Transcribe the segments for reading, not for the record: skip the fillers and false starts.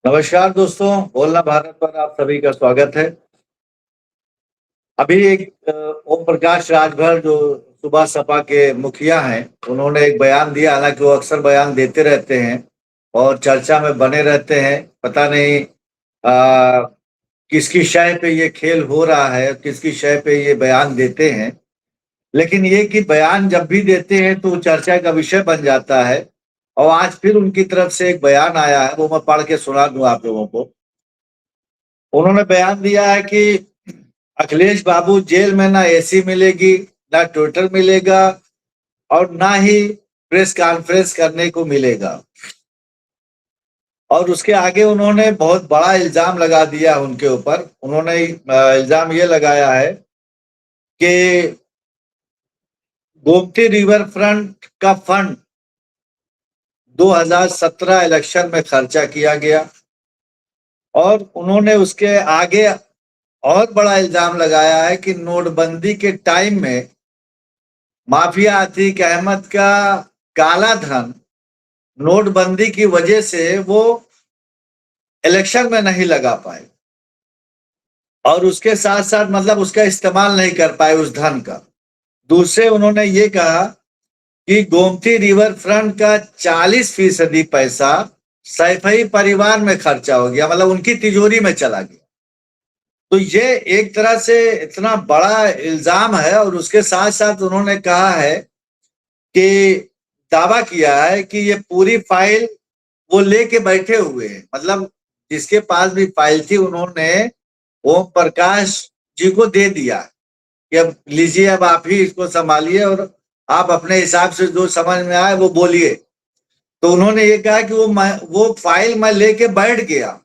नमस्कार दोस्तों, बोलना भारत पर आप सभी का स्वागत है। अभी एक ओम प्रकाश राजभर जो सुबह सपा के मुखिया हैं, उन्होंने एक बयान दिया। हालांकि वो अक्सर बयान देते रहते हैं और चर्चा में बने रहते हैं। पता नहीं किसकी शय पे ये खेल हो रहा है, किसकी शय पे ये बयान देते हैं। लेकिन ये कि बयान जब भी देते हैं तो चर्चा का विषय बन जाता है। और आज फिर उनकी तरफ से एक बयान आया है, वो मैं पढ़ के सुना दूं आप लोगों को। उन्होंने बयान दिया है कि अखिलेश बाबू जेल में ना एसी मिलेगी, ना ट्विटर मिलेगा और ना ही प्रेस कॉन्फ्रेंस करने को मिलेगा। और उसके आगे उन्होंने बहुत बड़ा इल्जाम लगा दिया उनके ऊपर। उन्होंने इल्जाम ये लगाया है कि गोमती रिवर फ्रंट का फंड 2017 इलेक्शन में खर्चा किया गया। और उन्होंने उसके आगे और बड़ा इल्जाम लगाया है कि नोटबंदी के टाइम में माफिया अतीक अहमद का काला धन नोटबंदी की वजह से वो इलेक्शन में नहीं लगा पाए और उसके साथ साथ मतलब उसका इस्तेमाल नहीं कर पाए उस धन का। दूसरे उन्होंने ये कहा कि गोमती रिवर फ्रंट का 40% पैसा सैफई परिवार में खर्चा हो गया, मतलब उनकी तिजोरी में चला गया। तो ये एक तरह से इतना बड़ा इल्जाम है। और उसके साथ साथ उन्होंने कहा है कि दावा किया है कि ये पूरी फाइल वो लेके बैठे हुए हैं। मतलब जिसके पास भी फाइल थी उन्होंने ओम प्रकाश जी को दे दिया कि अब लीजिए, अब आप ही इसको संभालिए और आप अपने हिसाब से जो समझ में आए वो बोलिए। तो उन्होंने ये कहा कि वो फाइल मैं लेके बैठ गया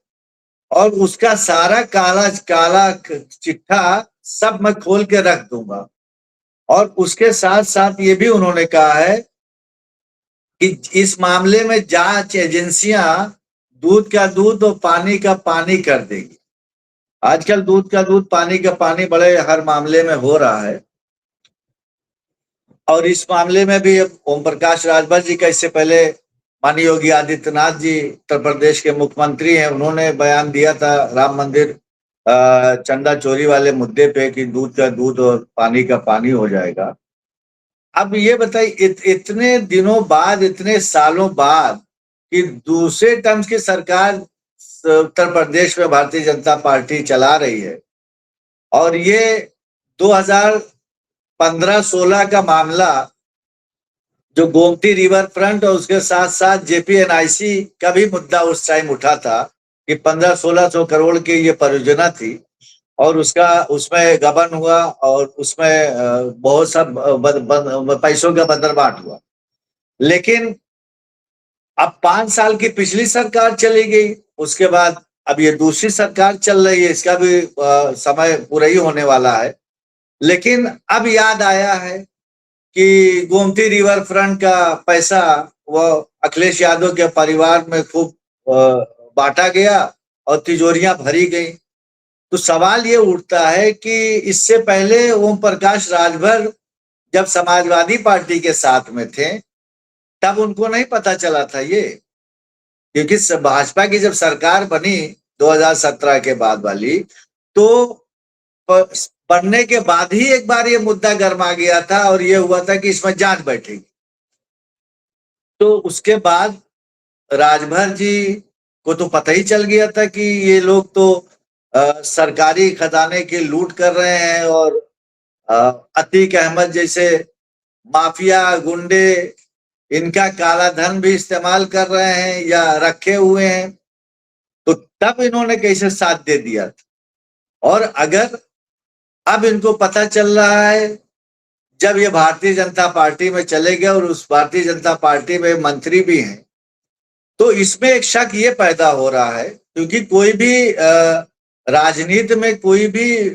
और उसका सारा काला काला चिट्ठा सब मैं खोल के रख दूंगा। और उसके साथ साथ ये भी उन्होंने कहा है कि इस मामले में जांच एजेंसियां दूध का दूध और पानी का पानी कर देगी। आजकल दूध का दूध पानी का पानी बड़े हर मामले में हो रहा है। और इस मामले में भी ओम प्रकाश राजभर जी का इससे पहले माननीय योगी आदित्यनाथ जी उत्तर प्रदेश के मुख्यमंत्री हैं, उन्होंने बयान दिया था राम मंदिर चंदा चोरी वाले मुद्दे पे कि दूध का दूध और पानी का पानी हो जाएगा। अब ये बताइए इतने दिनों बाद, इतने सालों बाद कि दूसरे टर्म की सरकार उत्तर प्रदेश में भारतीय जनता पार्टी चला रही है और ये 2015-16 का मामला जो गोमती रिवर फ्रंट और उसके साथ साथ जेपीएनआईसी का भी मुद्दा उस टाइम उठा था कि 1500-1600 करोड़ की ये परियोजना थी और उसका उसमें गबन हुआ और उसमें बहुत सा पैसों का बंदरबाट हुआ। लेकिन अब 5 साल की पिछली सरकार चली गई, उसके बाद अब ये दूसरी सरकार चल रही है, इसका भी समय पूरा ही होने वाला है। लेकिन अब याद आया है कि गोमती रिवर फ्रंट का पैसा वो अखिलेश यादव के परिवार में खूब बांटा गया और तिजोरियां भरी गई। तो सवाल ये उठता है कि इससे पहले ओम प्रकाश राजभर जब समाजवादी पार्टी के साथ में थे तब उनको नहीं पता चला था ये, क्योंकि भाजपा की जब सरकार बनी 2017 के बाद वाली, तो बनने के बाद ही एक बार ये मुद्दा गर्मा गया था और ये हुआ था कि इसमें जांच बैठेगी। तो उसके बाद राजभर जी को तो पता ही चल गया था कि ये लोग तो सरकारी खजाने की लूट कर रहे हैं और अ, अतीक अहमद जैसे माफिया गुंडे इनका काला धन भी इस्तेमाल कर रहे हैं या रखे हुए हैं। तो तब इन्होंने कैसे साथ दे दिया था। और अगर अब इनको पता चल रहा है जब ये भारतीय जनता पार्टी में चले गए और उस भारतीय जनता पार्टी में मंत्री भी हैं, तो इसमें एक शक ये पैदा हो रहा है क्योंकि कोई भी राजनीति में कोई भी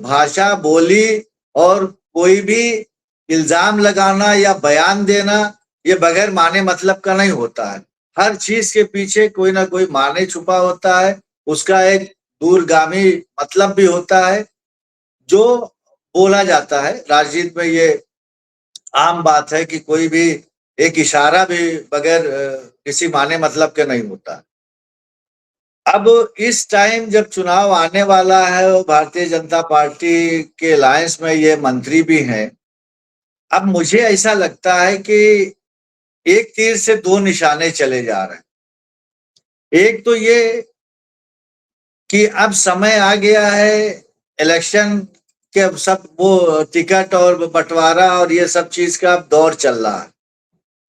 भाषा बोली और कोई भी इल्जाम लगाना या बयान देना ये बगैर माने मतलब का नहीं होता है। हर चीज के पीछे कोई ना कोई माने छुपा होता है, उसका एक दूरगामी मतलब भी होता है जो बोला जाता है। राजनीति में ये आम बात है कि कोई भी एक, इशारा भी बगैर किसी माने मतलब के नहीं होता। अब इस टाइम जब चुनाव आने वाला है और भारतीय जनता पार्टी के अलायंस में ये मंत्री भी हैं, अब मुझे ऐसा लगता है कि एक तीर से दो निशाने चले जा रहे हैं। एक तो ये कि अब समय आ गया है इलेक्शन के, अब सब वो टिकट और बंटवारा और ये सब चीज का अब दौर चल रहा है।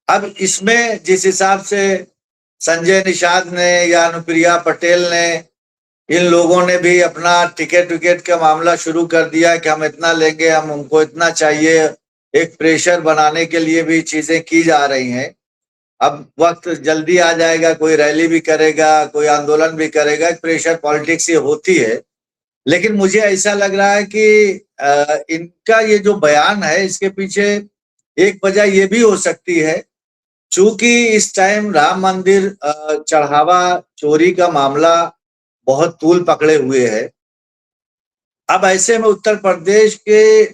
अब इसमें जिस हिसाब से संजय निषाद ने या अनुप्रिया पटेल ने, इन लोगों ने भी अपना टिकट विकेट का मामला शुरू कर दिया कि हम इतना लेंगे, हम हमको इतना चाहिए, एक प्रेशर बनाने के लिए भी चीजें की जा रही हैं। अब वक्त जल्दी आ जाएगा, कोई रैली भी करेगा, कोई आंदोलन भी करेगा, प्रेशर पॉलिटिक्स ये होती है। लेकिन मुझे ऐसा लग रहा है कि इनका ये जो बयान है इसके पीछे एक वजह ये भी हो सकती है, चूंकि इस टाइम राम मंदिर चढ़ावा चोरी का मामला बहुत तूल पकड़े हुए है। अब ऐसे में उत्तर प्रदेश के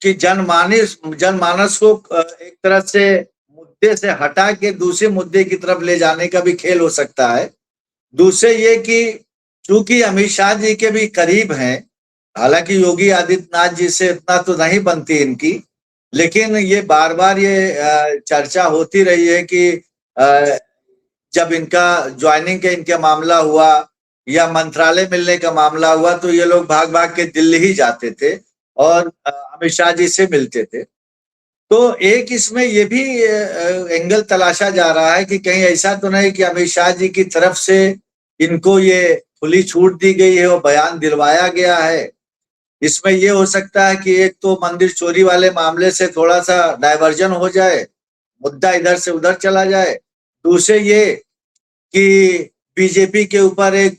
कि जनमानस को एक तरह से मुद्दे से हटा के दूसरे मुद्दे की तरफ ले जाने का भी खेल हो सकता है। दूसरे ये कि चूंकि अमित शाह जी के भी करीब हैं, हालांकि योगी आदित्यनाथ जी से इतना तो नहीं बनती इनकी, लेकिन ये बार बार ये चर्चा होती रही है कि जब इनका ज्वाइनिंग के इनका मामला हुआ या मंत्रालय मिलने का मामला हुआ तो ये लोग भाग भाग के दिल्ली ही जाते थे और अमित शाह जी से मिलते थे। तो एक इसमें ये भी एंगल तलाशा जा रहा है कि कहीं ऐसा तो नहीं कि अमित शाह जी की तरफ से इनको ये खुली छूट दी गई है और बयान दिलवाया गया है। इसमें ये हो सकता है कि एक तो मंदिर चोरी वाले मामले से थोड़ा सा डाइवर्जन हो जाए, मुद्दा इधर से उधर चला जाए। दूसरे ये कि बीजेपी के ऊपर एक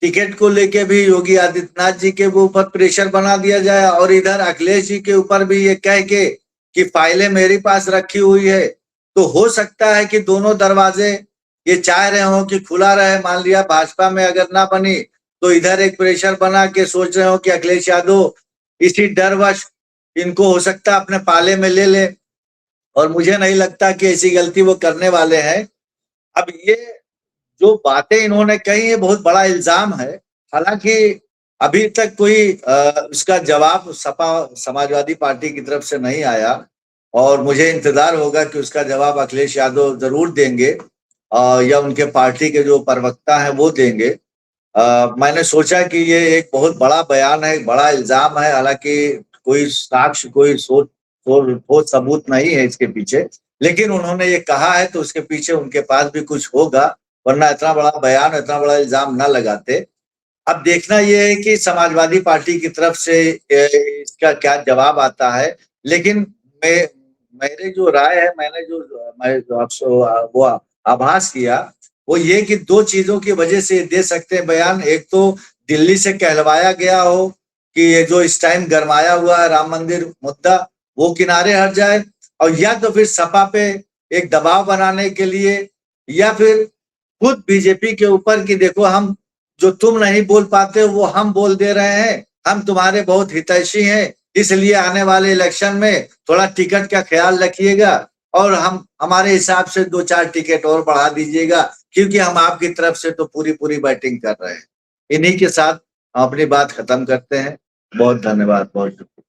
टिकट को लेके भी योगी आदित्यनाथ जी के ऊपर प्रेशर बना दिया जाए और इधर अखिलेश जी के ऊपर भी ये कह के कि फाइलें मेरे पास रखी हुई है। तो हो सकता है कि दोनों दरवाजे ये चाह रहे हो कि खुला रहे। मान लिया भाजपा में अगर ना बनी तो इधर एक प्रेशर बना के सोच रहे हो कि अखिलेश यादव इसी डरवश इनको हो सकता है अपने पाले में ले ले, और मुझे नहीं लगता कि ऐसी गलती वो करने वाले हैं। अब ये जो बातें इन्होंने कही है बहुत बड़ा इल्जाम है। हालांकि अभी तक कोई इसका जवाब सपा समाजवादी पार्टी की तरफ से नहीं आया और मुझे इंतजार होगा कि उसका जवाब अखिलेश यादव जरूर देंगे या उनके पार्टी के जो प्रवक्ता हैं वो देंगे। मैंने सोचा कि ये एक बहुत बड़ा बयान है, एक बड़ा इल्जाम है। हालांकि कोई साक्ष्य, कोई ठोस सबूत नहीं है इसके पीछे, लेकिन उन्होंने ये कहा है तो उसके पीछे उनके पास भी कुछ होगा, वरना इतना बड़ा बयान, इतना बड़ा इल्जाम ना लगाते। अब देखना ये है कि समाजवादी पार्टी की तरफ से इसका क्या जवाब आता है। लेकिन मैं मेरे जो राय है, मैं जो आपसे वो आभास किया वो ये कि दो चीजों की वजह से दे सकते हैं बयान। एक तो दिल्ली से कहलवाया गया हो कि ये जो इस टाइम गरमाया हुआ है राम मंदिर मुद्दा वो किनारे हट जाए, और या तो फिर सपा पे एक दबाव बनाने के लिए, या फिर खुद बीजेपी के ऊपर कि देखो हम जो तुम नहीं बोल पाते वो हम बोल दे रहे हैं, हम तुम्हारे बहुत हितैषी हैं, इसलिए आने वाले इलेक्शन में थोड़ा टिकट का ख्याल रखिएगा और हम हमारे हिसाब से दो चार टिकट और बढ़ा दीजिएगा, क्योंकि हम आपकी तरफ से तो पूरी पूरी बैटिंग कर रहे हैं। इन्हीं के साथ हम अपनी बात खत्म करते हैं। बहुत धन्यवाद, बहुत शुक्रिया।